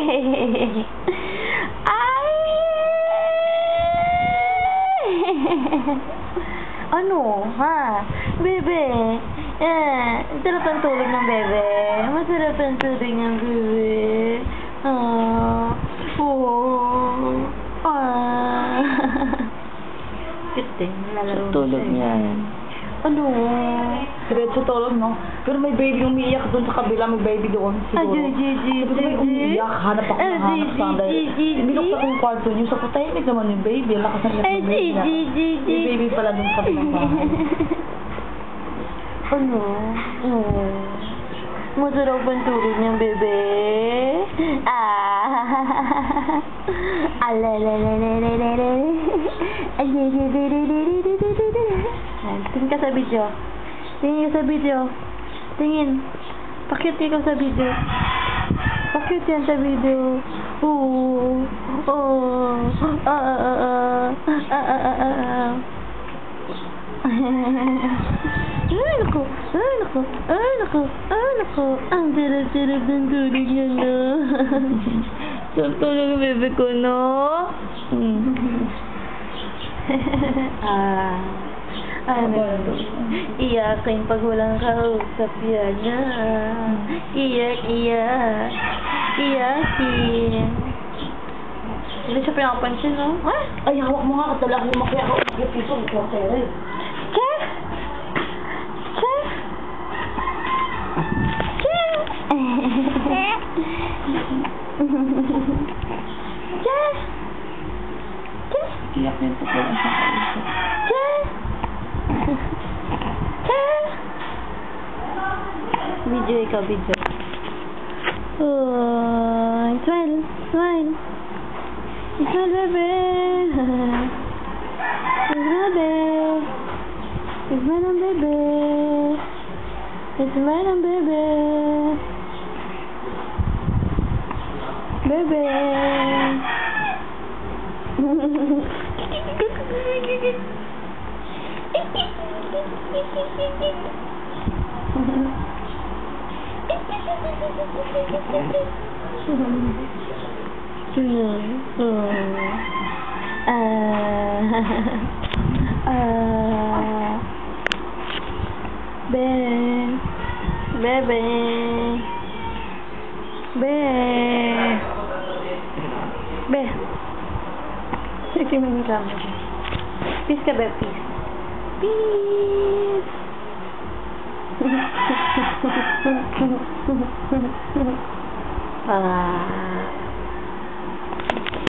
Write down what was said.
Ay! Ano? Ha? Bebe? Sarap ang tulog ng bebe. Masarap ang tulog ng bebe. Oh. Cute eh. Nalalaro Tulog niya. Ano? Diretso tulog, no? Pero may baby umiiyak doon sa kabila, may baby doon. Siguro. Sabi ko, may umiiyak. Hanap ako ng hanap sa binuksan ko yung kwarto niyo. Sabi ko, tahimik naman yung baby. Lakas ng iyak ng baby na. Yung baby pala doon sa kabilang bahay. Ano? Masarap ang tulog niyang bebe. Tingin ka sa video. Tingin ka sa video. Tingin. Pakit ka sa video. Pakit yan sa video. Ay, naku. Ang sarap-sarap ng tulog niya, no? Sarap tulog ang bebe ko, no? Ano? Iyakin pag walang kausap yan, na. Iyak. Iyakin. Hindi siya pinapansin, no? Ay, hawak mo nga. Katala ko lumaki ako. Pito, ito ang sere. Chef! Iyak niya ito po ang sakaisip. Video ikaw, video. Smile, bebe. Smile on bebe. Bebe. Be. Sige mo yung camera. Peace ka, be. Peace.